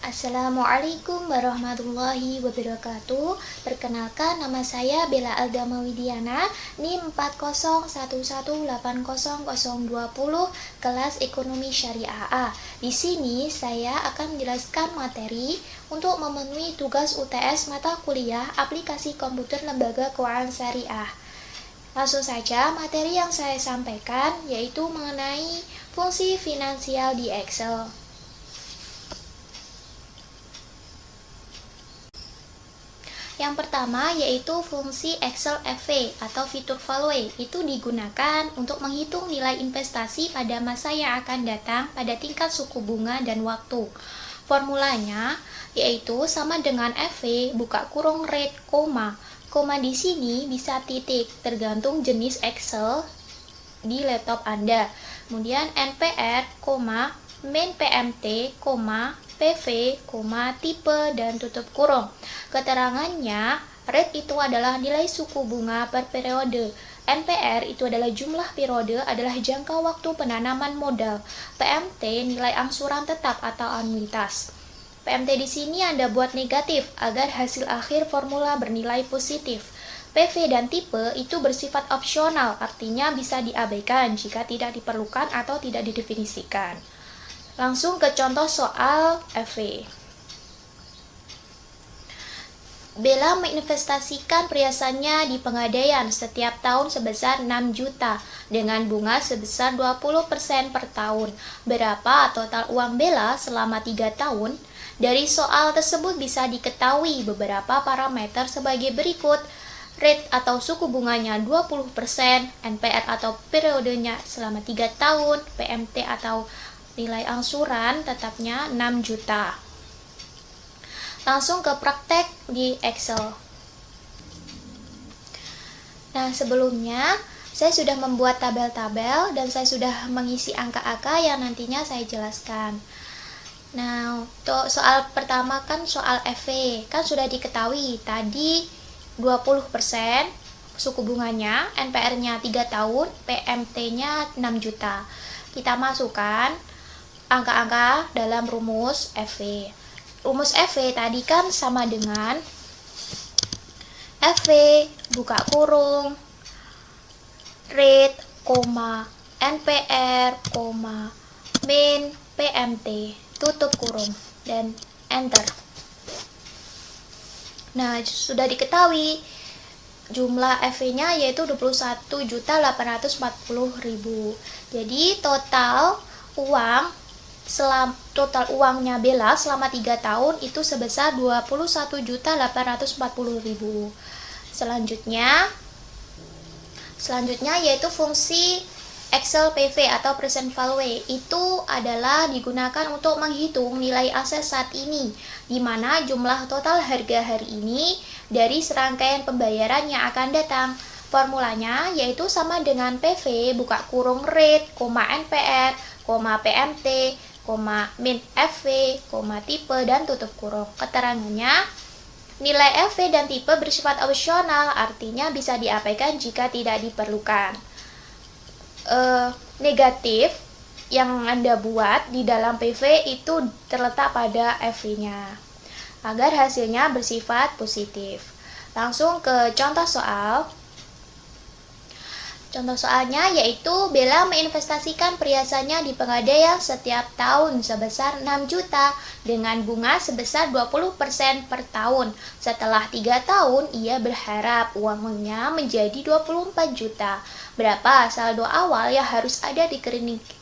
Assalamualaikum warahmatullahi wabarakatuh. Perkenalkan, nama saya Bella Aldama Widiana, NIM 40118020, kelas Ekonomi Syariah A. Di sini saya akan menjelaskan materi untuk memenuhi tugas UTS mata kuliah Aplikasi Komputer Lembaga Keuangan Syariah. Langsung saja, materi yang saya sampaikan yaitu mengenai fungsi finansial di Excel. Yang pertama yaitu fungsi Excel FV atau fitur value. Itu digunakan untuk menghitung nilai investasi pada masa yang akan datang pada tingkat suku bunga dan waktu. Formulanya yaitu sama dengan FV buka kurung rate, koma. Koma di sini bisa titik, tergantung jenis Excel di laptop Anda. Kemudian NPR, main PMT, PV, tipe, dan tutup kurung. Keterangannya, rate itu adalah nilai suku bunga per periode. NPR itu adalah jumlah periode adalah jangka waktu penanaman modal. PMT nilai angsuran tetap atau anuitas. PMT di sini Anda buat negatif agar hasil akhir formula bernilai positif. PV dan tipe itu bersifat opsional, artinya bisa diabaikan jika tidak diperlukan atau tidak didefinisikan. Langsung ke contoh soal FV. Bella menginvestasikan perhiasannya di Pegadaian setiap tahun sebesar 6 juta dengan bunga sebesar 20% per tahun. Berapa total uang Bella selama 3 tahun? Dari soal tersebut bisa diketahui beberapa parameter sebagai berikut. Rate atau suku bunganya 20%, NPR atau periodenya selama 3 tahun, PMT atau nilai angsuran tetapnya 6 juta. Langsung ke praktek di Excel. Nah, sebelumnya saya sudah membuat tabel-tabel dan saya sudah mengisi angka-angka yang nantinya saya jelaskan. Nah, untuk soal pertama kan soal FV, kan sudah diketahui tadi 20% suku bunganya, NPR-nya 3 tahun, PMT-nya 6 juta. Kita masukkan angka-angka dalam rumus FV. Rumus FV tadi kan sama dengan FV buka kurung rate, NPR, main PMT, tutup kurung, dan enter. Nah, sudah diketahui jumlah FV-nya yaitu 21.840.000. Jadi total uangnya Bella selama 3 tahun itu sebesar 21.840.000. Selanjutnya yaitu fungsi Excel PV atau present value. Itu adalah digunakan untuk menghitung nilai aset saat ini, di mana jumlah total harga hari ini dari serangkaian pembayaran yang akan datang. Formulanya yaitu sama dengan PV buka kurung rate, NPR, PMT, min FV, tipe, dan tutup kurung. Keterangannya, nilai FV dan tipe bersifat opsional, artinya bisa diabaikan jika tidak diperlukan. Negatif yang Anda buat di dalam PV itu terletak pada FV-nya, agar hasilnya bersifat positif. Langsung ke contoh soal. Contoh soalnya yaitu Bella menginvestasikan perhiasannya di Pegadaian setiap tahun sebesar 6 juta dengan bunga sebesar 20% per tahun. Setelah 3 tahun, ia berharap uangnya menjadi 24 juta. Berapa saldo awal yang harus ada di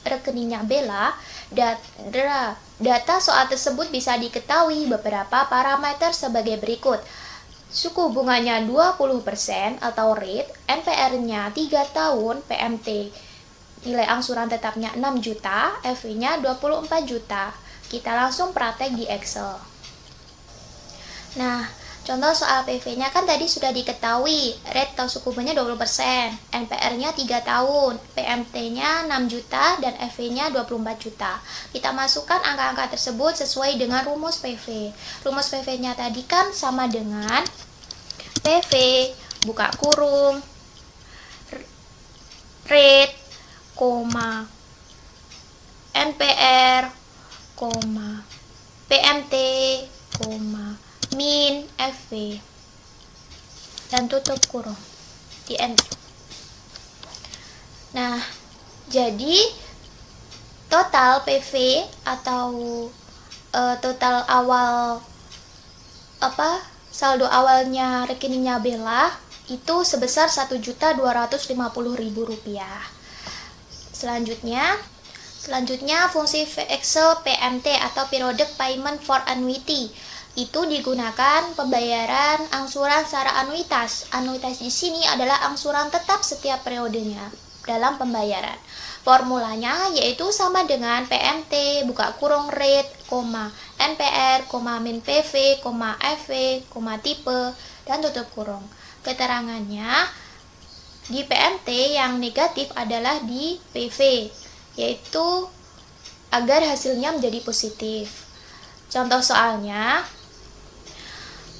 rekeningnya Bella? Data soal tersebut bisa diketahui beberapa parameter sebagai berikut. Suku bunganya 20% atau rate, NPR-nya 3 tahun, PMT nilai angsuran tetapnya 6 juta, FV-nya 24 juta. Kita langsung praktek di Excel. Nah, contoh soal PV-nya kan tadi sudah diketahui, rate atau suku bunganya 20%, NPR-nya 3 tahun, PMT-nya 6 juta, dan FV-nya 24 juta. Kita masukkan angka-angka tersebut sesuai dengan rumus PV. Rumus PV-nya tadi kan sama dengan PV buka kurung rate, NPR, PMT, min FV, dan tutup kurung di enter. Nah, jadi total PV atau total awal saldo awalnya rekeningnya Bella itu sebesar Rp1.250.000. Selanjutnya fungsi Excel PMT atau Periodic Payment for Annuity itu digunakan pembayaran angsuran secara anuitas. Anuitas di sini adalah angsuran tetap setiap periodenya dalam pembayaran. Formulanya yaitu sama dengan PMT, buka kurung rate, NPR, min PV, FV, tipe, dan tutup kurung. Keterangannya di PMT yang negatif adalah di PV, yaitu agar hasilnya menjadi positif. Contoh soalnya,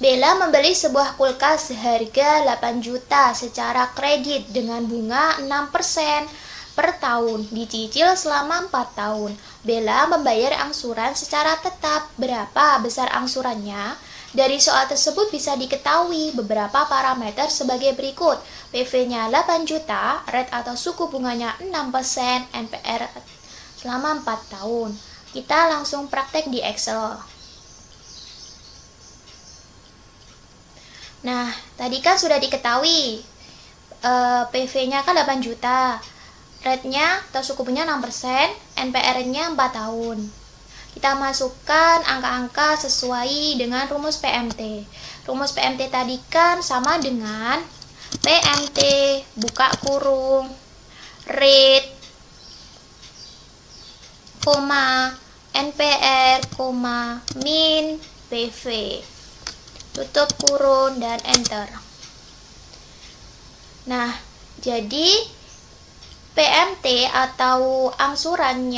Bella membeli sebuah kulkas seharga 8 juta secara kredit dengan bunga 6% per tahun, dicicil selama 4 tahun. Bella membayar angsuran secara tetap. Berapa besar angsurannya? Dari soal tersebut bisa diketahui beberapa parameter sebagai berikut. PV-nya 8 juta, rate atau suku bunganya 6%, NPR selama 4 tahun. Kita langsung praktek di Excel. Nah, tadi kan sudah diketahui PV-nya kan 8 juta, rate-nya atau suku bunganya 6%, NPR-nya 4 tahun. Kita masukkan angka-angka sesuai dengan rumus PMT. Rumus PMT tadi kan sama dengan PMT, buka kurung, rate, NPR, min PV, tutup kurung, dan enter. Nah, jadi PMT atau angsuran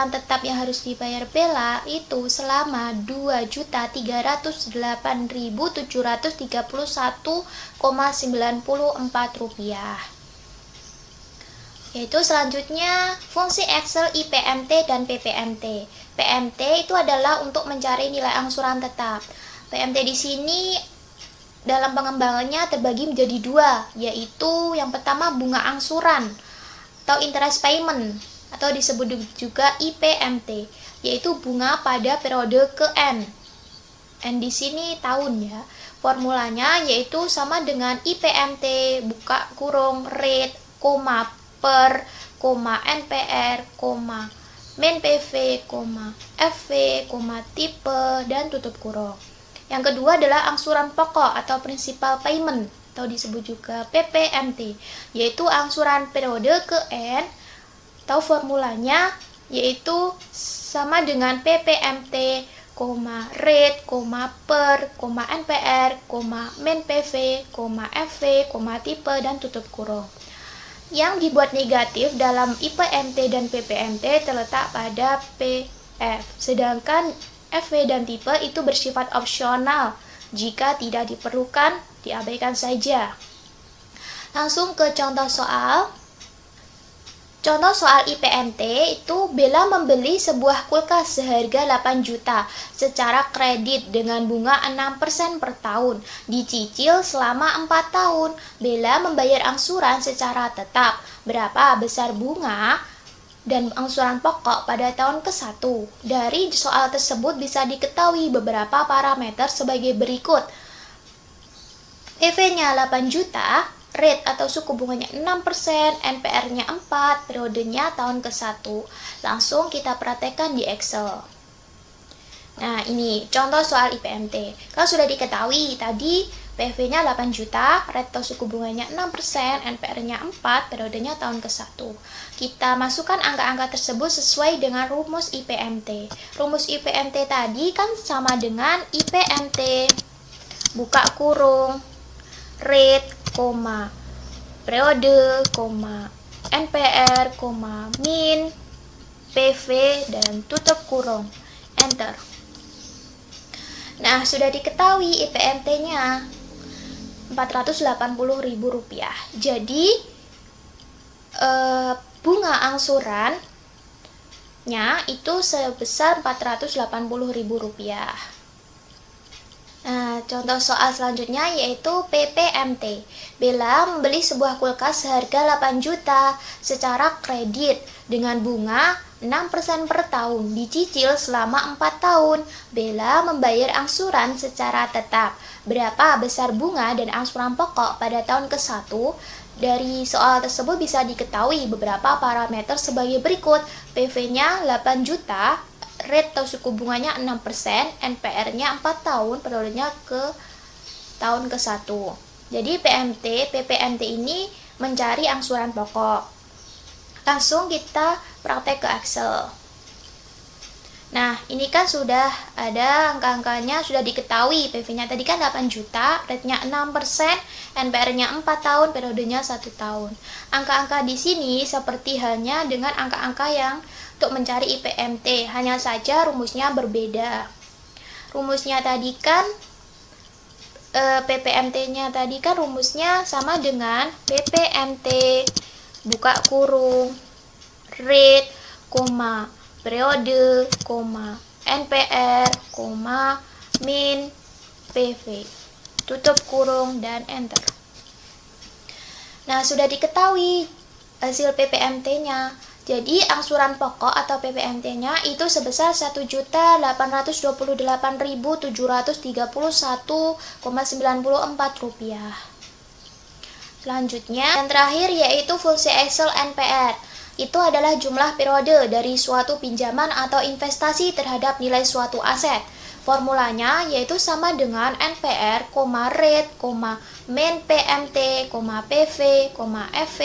tetap yang harus dibayar Bella itu selama Rp2.308.731,94. Yaitu selanjutnya fungsi Excel IPMT dan PPMT. PMT itu adalah untuk mencari nilai angsuran tetap. PMT di sini dalam pengembangannya terbagi menjadi dua, yaitu yang pertama bunga angsuran atau interest payment atau disebut juga IPMT, yaitu bunga pada periode ke N. N di sini tahun ya. Formulanya yaitu sama dengan IPMT, buka kurung, rate, per, NPR, min PV, FV, tipe, dan tutup kurung. Yang kedua adalah angsuran pokok atau principal payment atau disebut juga PPMT, yaitu angsuran periode ke N atau formulanya yaitu sama dengan PPMT, rate, per, NPR, min PV, FV, tipe, dan tutup kurung. Yang dibuat negatif dalam IPMT dan PPMT terletak pada PF, sedangkan FV dan tipe itu bersifat opsional. Jika tidak diperlukan, diabaikan saja. Langsung ke contoh soal. Contoh soal IPMT itu Bella membeli sebuah kulkas seharga 8 juta secara kredit dengan bunga 6% per tahun, dicicil selama 4 tahun. Bella membayar angsuran secara tetap. Berapa besar bunga dan angsuran pokok pada tahun ke-1. Dari soal tersebut bisa diketahui beberapa parameter sebagai berikut. PV-nya 8 juta, rate atau suku bunganya 6%, NPR-nya 4, periodenya tahun ke-1. Langsung kita praktekkan di Excel. Nah, ini contoh soal IPMT. Kalau sudah diketahui tadi PV-nya 8 juta, rate atau suku bunganya 6%, NPR-nya 4, periodenya tahun ke-1. Kita masukkan angka-angka tersebut sesuai dengan rumus IPMT. Rumus IPMT tadi kan sama dengan IPMT, buka kurung, rate, periode, NPR, min, PV, dan tutup kurung, enter. Nah, sudah diketahui IPMT-nya Rp480.000. Jadi bunga angsuran tetapnya itu sebesar Rp480.000. Nah, contoh soal selanjutnya yaitu PPMT. Bella membeli sebuah kulkas seharga 8 juta secara kredit dengan bunga 6% per tahun, dicicil selama 4 tahun. Bella membayar angsuran secara tetap. Berapa besar bunga dan angsuran pokok pada tahun ke-1? Dari soal tersebut bisa diketahui beberapa parameter sebagai berikut. PV-nya 8 juta, rate atau suku bunganya 6%, NPR-nya 4 tahun, periodenya ke tahun ke-1. Jadi PPMT ini mencari angsuran pokok. Langsung kita praktek ke Excel. Nah, ini kan sudah ada angka-angkanya, sudah diketahui. PV-nya tadi kan 8 juta, rate-nya 6%, NPR-nya 4 tahun, periodenya 1 tahun. Angka-angka di sini seperti halnya dengan angka-angka yang untuk mencari IPMT, hanya saja rumusnya berbeda. Rumusnya tadi kan PPMT-nya tadi kan rumusnya sama dengan PPMT buka kurung rate, periode, NPR, min PV, tutup kurung dan enter. Nah, sudah diketahui hasil PPMT-nya. Jadi, angsuran pokok atau PPMT-nya itu sebesar Rp1.828.731,94. Selanjutnya, yang terakhir yaitu fungsi Excel NPR. Itu adalah jumlah periode dari suatu pinjaman atau investasi terhadap nilai suatu aset. Formulanya yaitu sama dengan NPR, rate, min PMT, PV, FV,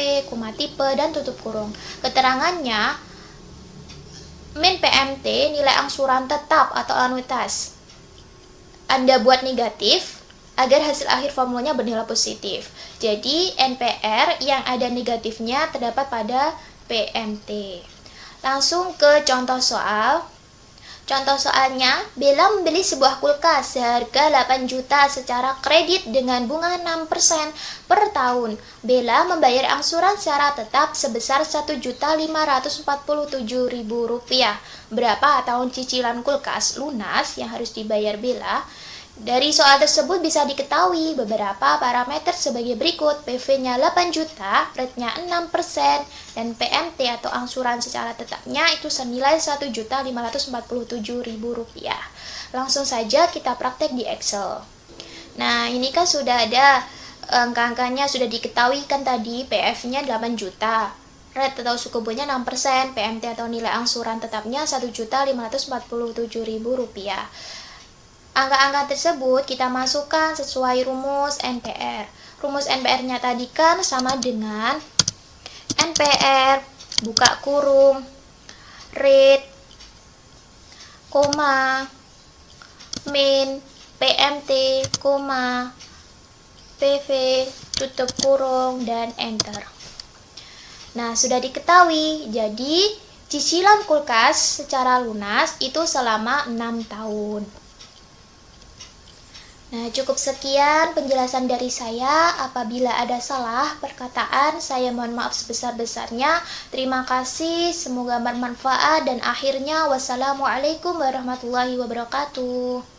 tipe, dan tutup kurung. Keterangannya, min PMT nilai angsuran tetap atau anuitas. Anda buat negatif agar hasil akhir formulanya bernilai positif. Jadi NPR yang ada negatifnya terdapat pada PMT. Langsung ke contoh soal. Contoh soalnya, Bella membeli sebuah kulkas seharga 8 juta secara kredit dengan bunga 6% per tahun. Bella membayar angsuran secara tetap sebesar Rp1.547.000. Berapa tahun cicilan kulkas lunas yang harus dibayar Bella? Dari soal tersebut bisa diketahui beberapa parameter sebagai berikut. PV-nya 8 juta, rate-nya 6%, dan PMT atau angsuran secara tetapnya itu senilai Rp1.547.000. Langsung saja kita praktek di Excel. Nah, ini kan sudah ada angka-angkanya sudah diketahui kan tadi. PF-nya 8 juta. Rate atau suku bunganya 6%, PMT atau nilai angsuran tetapnya Rp1.547.000. Angka-angka tersebut kita masukkan sesuai rumus NPR. Rumus NPR-nya tadi kan sama dengan NPR, buka kurung, rate, min, PMT, PV, tutup kurung, dan enter. Nah, sudah diketahui, jadi cicilan kulkas secara lunas itu selama 6 tahun. Nah, cukup sekian penjelasan dari saya. Apabila ada salah perkataan, saya mohon maaf sebesar-besarnya. Terima kasih, semoga bermanfaat, dan akhirnya wassalamualaikum warahmatullahi wabarakatuh.